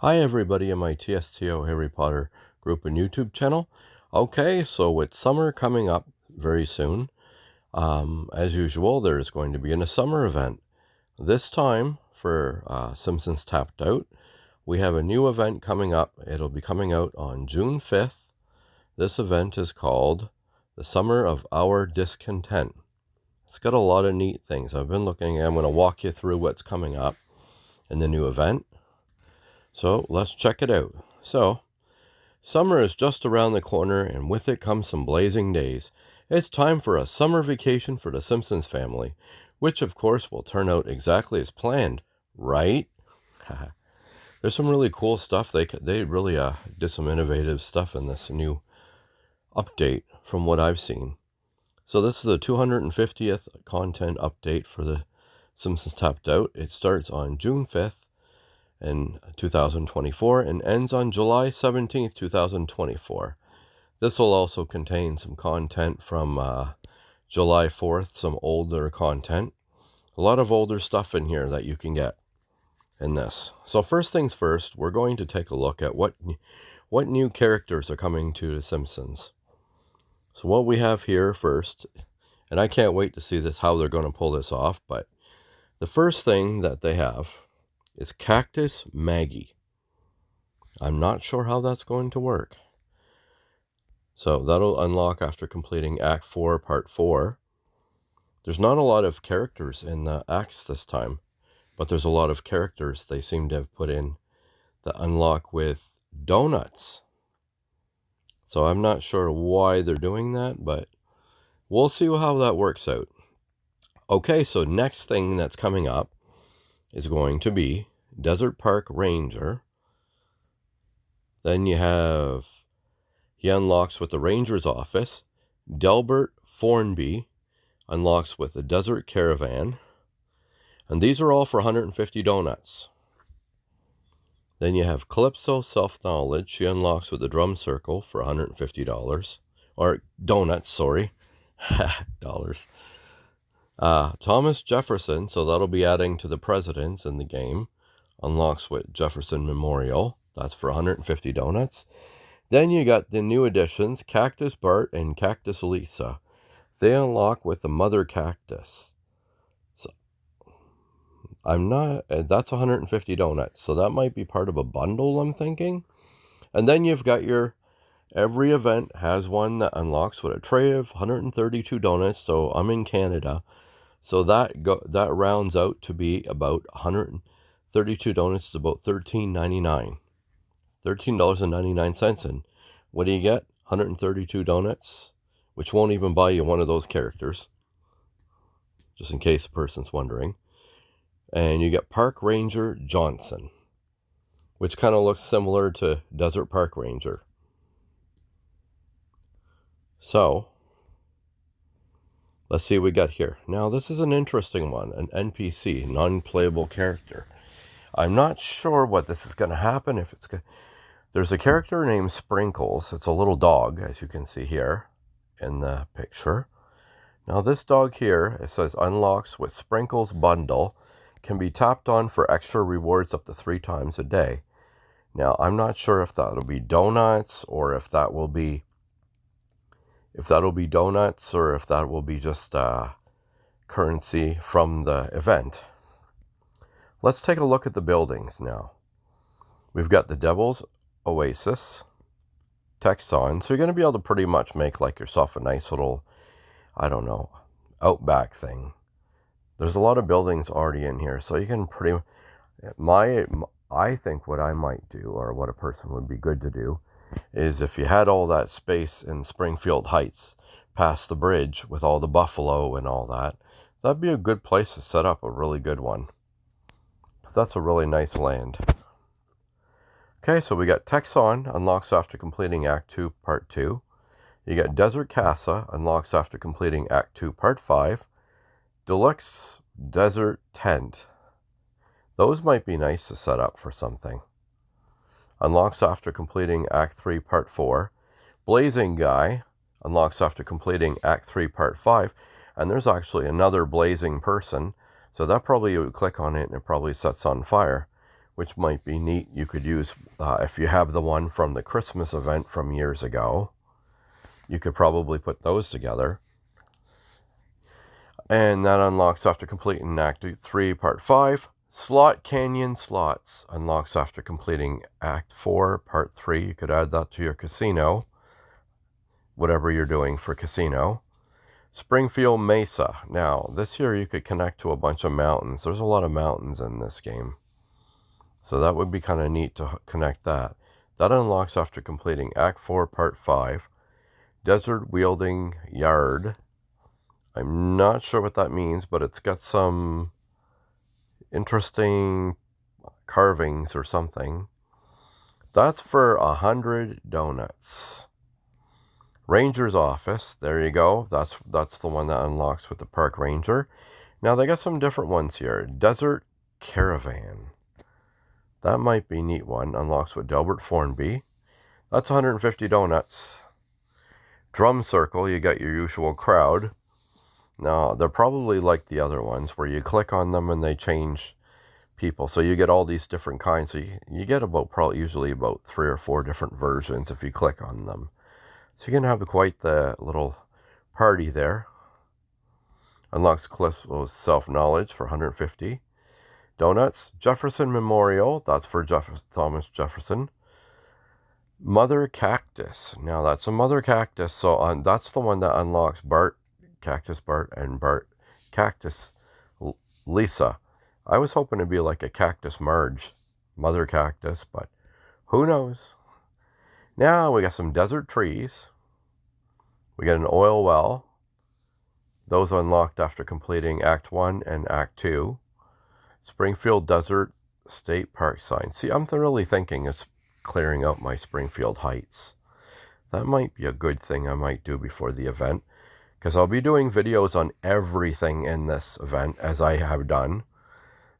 Hi everybody in my TSTO Harry Potter group and YouTube channel. Okay, so with summer coming up very soon, as usual, there's going to be a summer event. This time for Simpsons Tapped Out, we have a new event coming up. It'll be coming out on June 5th. This event is called the Summer of Our Discontent. It's got a lot of neat things. I'm going to walk you through what's coming up in the new event. So let's check it out. So, summer is just around the corner, and with it comes some blazing days. It's time for a summer vacation for the Simpsons family, which of course will turn out exactly as planned, right? There's some really cool stuff. They really did some innovative stuff in this new update from what I've seen. So this is the 250th content update for the Simpsons Tapped Out. It starts on June 5th. In 2024 and ends on July 17th, 2024. This will also contain some content from July 4th, some older content. A lot of older stuff in here that you can get in this. So first things first, we're going to take a look at what new characters are coming to The Simpsons. So what we have here first, and I can't wait to see this, how they're going to pull this off, but the first thing that they have is Cactus Maggie. I'm not sure how that's going to work. So that'll unlock after completing Act 4, Part 4. There's not a lot of characters in the acts this time, but there's a lot of characters they seem to have put in the unlock with donuts. So I'm not sure why they're doing that, but we'll see how that works out. Okay, so next thing that's coming up is going to be Desert Park Ranger. Then you have, he unlocks with the Ranger's Office. Delbert Formby unlocks with the Desert Caravan. And these are all for 150 donuts. Then you have Calypso Self-Knowledge. She unlocks with the Drum Circle for $150. Or donuts, sorry. Dollars. Thomas Jefferson, so that'll be adding to the presidents in the game. Unlocks with Jefferson Memorial. That's for 150 donuts. Then you got the new additions, Cactus Bart and Cactus Lisa. They unlock with the Mother Cactus. So that's 150 donuts. So that might be part of a bundle, I'm thinking. And then you've got every event has one that unlocks with a tray of 132 donuts. So I'm in Canada. So that rounds out to be about 132 donuts to about $13.99. $13.99. And what do you get? 132 donuts, which won't even buy you one of those characters, just in case the person's wondering. And you get Park Ranger Johnson, which kind of looks similar to Desert Park Ranger. So let's see what we got here. Now, this is an interesting one, an NPC, non-playable character. I'm not sure what this is going to happen. There's a character named Sprinkles. It's a little dog, as you can see here in the picture. Now, this dog here, it says unlocks with Sprinkles bundle, can be tapped on for extra rewards up to 3 times a day. Now, I'm not sure if that'll be donuts or if that'll be donuts or if that will be just currency from the event. Let's take a look at the buildings now. We've got the Devil's Oasis, Texon. So you're going to be able to pretty much make like yourself a nice little, I don't know, outback thing. There's a lot of buildings already in here, so you can I think what I might do, or what a person would be good to do, is if you had all that space in Springfield Heights past the bridge with all the buffalo and all that, that'd be a good place to set up a really good one. That's a really nice land. Okay, so we got Texon, unlocks after completing Act 2, Part 2. You got Desert Casa, unlocks after completing Act 2, Part 5. Deluxe Desert Tent. Those might be nice to set up for something. Unlocks after completing Act 3, Part 4. Blazing Guy, unlocks after completing Act 3, Part 5. And there's actually another blazing person. So that probably, you would click on it and it probably sets on fire. which might be neat. You could use, if you have the one from the Christmas event from years ago, you could probably put those together. And that unlocks after completing Act 3, Part 5. Slot Canyon Slots unlocks after completing Act 4, Part 3. You could add that to your casino, whatever you're doing for casino. Springfield Mesa. Now, this year you could connect to a bunch of mountains. There's a lot of mountains in this game. So that would be kind of neat to connect that. That unlocks after completing Act 4, Part 5. Desert Wielding Yard. I'm not sure what that means, but it's got some interesting carvings or something. That's for 100 donuts. Ranger's Office, there you go. That's the one that unlocks with the park ranger. Now they got some different ones here. Desert Caravan. That might be a neat one. Unlocks with Delbert Formby. That's 150 donuts. Drum Circle, you got your usual crowd. Now, they're probably like the other ones where you click on them and they change people. So you get all these different kinds. So you get usually about 3 or 4 different versions if you click on them. So you can have quite the little party there. Unlocks Cliff's Self-Knowledge for 150 donuts. Jefferson Memorial, that's for Thomas Jefferson. Mother Cactus. Now that's a Mother Cactus. So that's the one that unlocks Bart, Cactus Bart, and Bart Cactus Lisa. I was hoping to be like a Cactus Marge, Mother Cactus, but who knows? Now we got some desert trees. We got an oil well. Those unlocked after completing Act 1 and Act 2. Springfield Desert State Park sign. See, I'm really thinking it's clearing out my Springfield Heights. That might be a good thing I might do before the event, because I'll be doing videos on everything in this event, as I have done.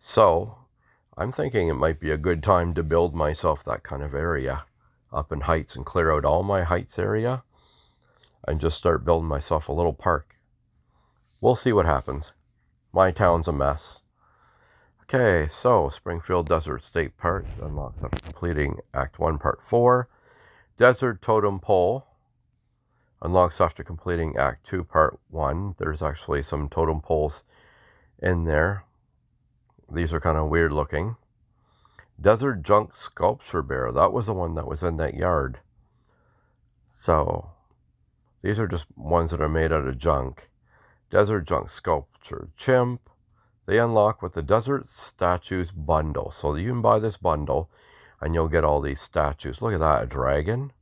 So I'm thinking it might be a good time to build myself that kind of area up in Heights and clear out all my Heights area and just start building myself a little park. We'll see what happens. My town's a mess. Okay, so Springfield Desert State Park unlocked after completing Act 1, Part 4. Desert Totem Pole unlocks after completing Act 2, Part 1. There's actually some totem poles in there. These are kind of weird looking. Desert Junk Sculpture Bear. That was the one that was in that yard. So these are just ones that are made out of junk. Desert Junk Sculpture Chimp. They unlock with the Desert Statues Bundle. So you can buy this bundle and you'll get all these statues. Look at that, a dragon.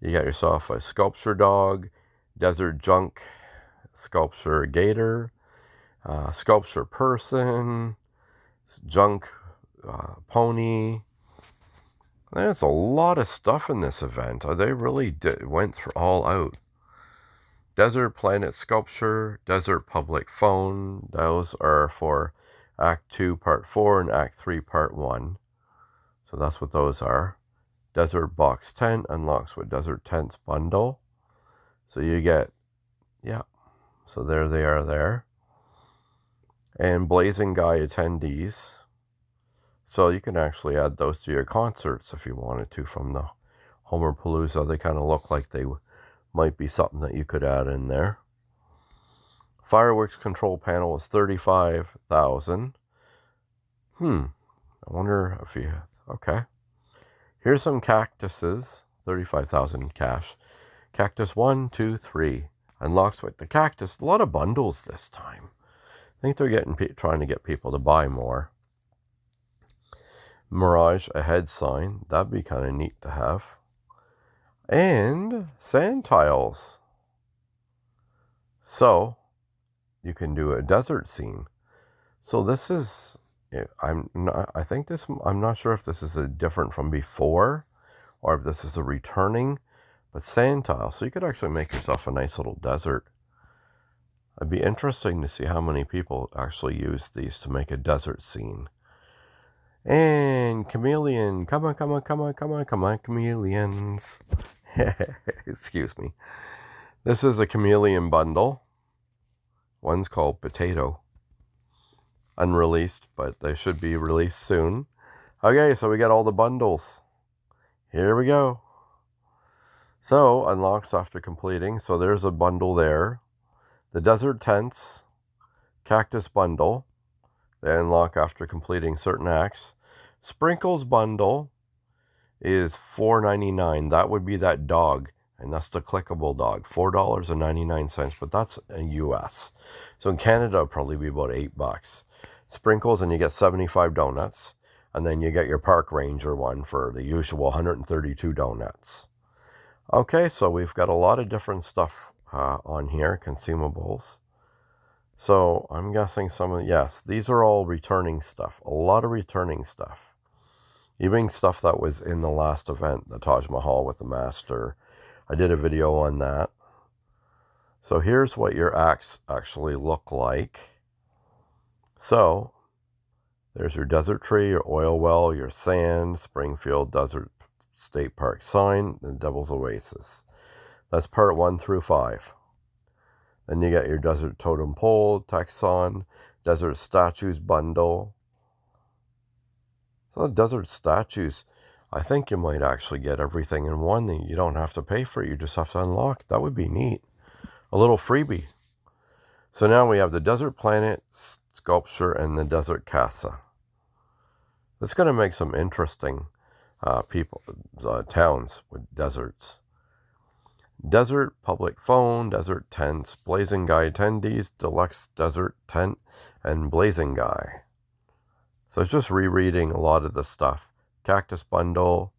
You got yourself a sculpture dog, Desert Junk Sculpture Gator, Sculpture Person, Junk Pony. There's a lot of stuff in this event. They really went through all out. Desert Planet Sculpture, Desert Public Phone. Those are for Act 2, Part 4 and Act 3, Part 1. So that's what those are. Desert Box Tent unlocks with Desert Tents Bundle. So you get, yeah. So there they are there. And Blazing Guy attendees. So you can actually add those to your concerts if you wanted to from the Homer Palooza. They kind of look like they might be something that you could add in there. Fireworks control panel is 35,000. I wonder if you, okay. Here's some cactuses, 35,000 cash. Cactus 1, 2, 3. Unlocks with the cactus. A lot of bundles this time. I think they're trying to get people to buy more. Mirage Ahead sign. That'd be kind of neat to have. And sand tiles. So you can do a desert scene. So this is, I'm not sure if this is a different from before or if this is a returning, but sand tile. So you could actually make yourself a nice little desert. It'd be interesting to see how many people actually use these to make a desert scene. And chameleon, come on, chameleons. Excuse me. This is a chameleon bundle. One's called Potato. Unreleased, but they should be released soon. Okay, so we got all the bundles. Here we go. So, unlocks after completing. So there's a bundle there. The Desert Tents Cactus Bundle. They unlock after completing certain acts. Sprinkles Bundle is $4.99. That would be that dog. And that's the clickable dog. $4.99. But that's in US. So in Canada, it'll probably be about $8. Sprinkles, and you get 75 donuts. And then you get your Park Ranger one for the usual 132 donuts. Okay, so we've got a lot of different stuff on here, consumables. So I'm guessing yes, these are all returning stuff. A lot of returning stuff. Even stuff that was in the last event, the Taj Mahal with the Master. I did a video on that. So here's what your acts actually look like. So there's your desert tree, your oil well, your sand, Springfield Desert State Park sign, and Devil's Oasis. That's part 1 through 5. Then you get your Desert Totem Pole, Texan, Desert Statues Bundle. So the Desert Statues, I think you might actually get everything in one. You don't have to pay for it. You just have to unlock. That would be neat. A little freebie. So now we have the Desert Planet Sculpture and the Desert Casa. It's going to make some interesting towns with deserts. Desert Public Phone, Desert Tents, Blazing Guy Attendees, Deluxe Desert Tent, and Blazing Guy. So it's just rereading a lot of the stuff. Cactus Bundle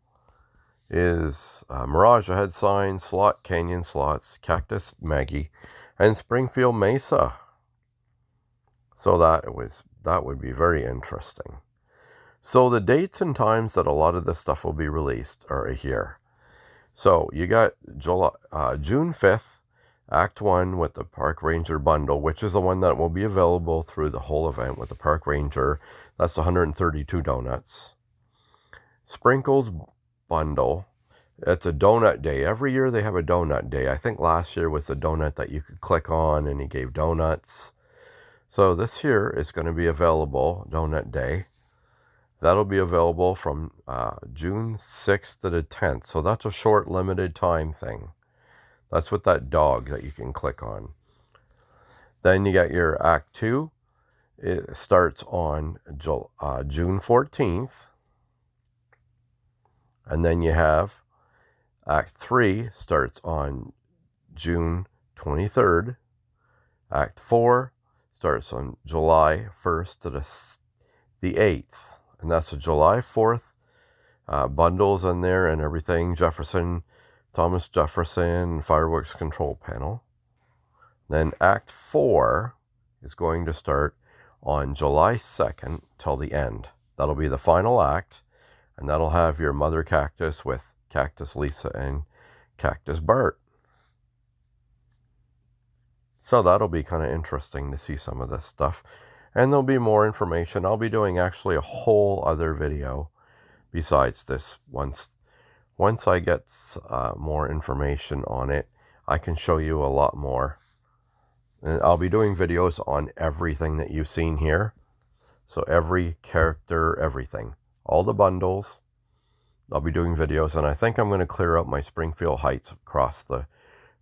is Mirage Ahead Sign, Slot Canyon Slots, Cactus Maggie, and Springfield Mesa. So that would be very interesting. So the dates and times that a lot of this stuff will be released are here. So you got June 5th, Act 1 with the Park Ranger Bundle, which is the one that will be available through the whole event with the Park Ranger. That's 132 donuts. Sprinkles Bundle. It's a donut day. Every year they have a donut day. I think last year was the donut that you could click on and he gave donuts. So this year is going to be available, Donut Day. That'll be available from June 6th to the 10th. So that's a short, limited time thing. That's with that dog that you can click on. Then you got your Act 2. It starts on June 14th. And then you have Act 3 starts on June 23rd. Act 4 starts on July 1st to the 8th. And that's a July 4th bundles in there and everything. Thomas Jefferson Fireworks Control Panel. Then Act 4 is going to start on July 2nd till the end. That'll be the final act. And that'll have your Mother Cactus with Cactus Lisa and Cactus Bart. So that'll be kind of interesting to see some of this stuff. And there'll be more information. I'll be doing actually a whole other video besides this. Once I get more information on it, I can show you a lot more. And I'll be doing videos on everything that you've seen here. So every character, everything. All the bundles. I'll be doing videos. And I think I'm going to clear out my Springfield Heights across the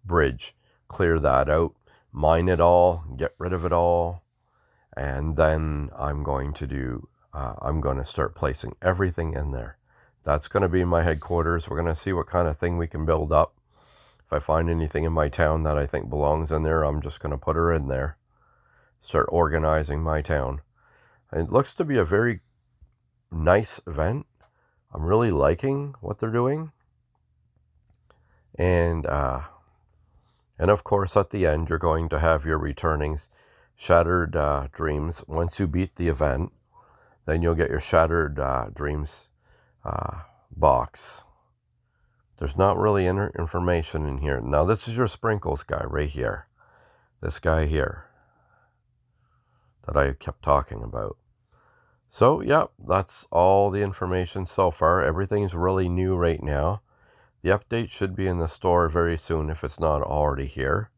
bridge. Clear that out. Mine it all. Get rid of it all. And then I'm going to start placing everything in there. That's going to be my headquarters. We're going to see what kind of thing we can build up. If I find anything in my town that I think belongs in there, I'm just going to put her in there. Start organizing my town. And it looks to be a very nice event. I'm really liking what they're doing. And of course, at the end, you're going to have your returnings. Shattered Dreams. Once you beat the event, then you'll get your Shattered Dreams box. There's not really information in here. Now, this is your Sprinkles guy right here. This guy here that I kept talking about. So, yeah, that's all the information so far. Everything's really new right now. The update should be in the store very soon if it's not already here.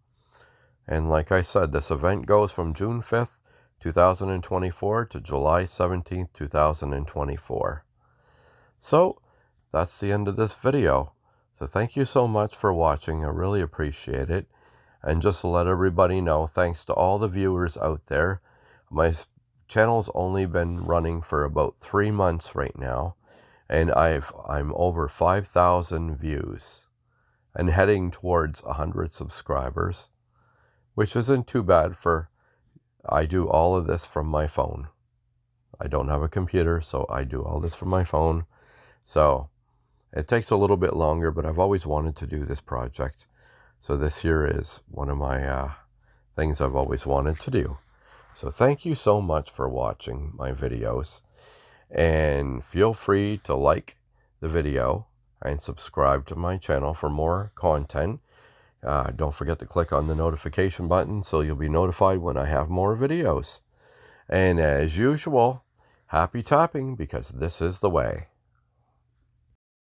And like I said, this event goes from June 5th, 2024 to July 17th, 2024. So that's the end of this video. So thank you so much for watching. I really appreciate it. And just to let everybody know, thanks to all the viewers out there, my channel's only been running for about 3 months right now, and I'm over 5,000 views and heading towards 100 subscribers, which isn't too bad for, I do all of this from my phone. I don't have a computer, so I do all this from my phone. So it takes a little bit longer, but I've always wanted to do this project. So this here is one of my things I've always wanted to do. So thank you so much for watching my videos. And feel free to like the video and subscribe to my channel for more content. Don't forget to click on the notification button so you'll be notified when I have more videos. And as usual, happy tapping, because this is the way.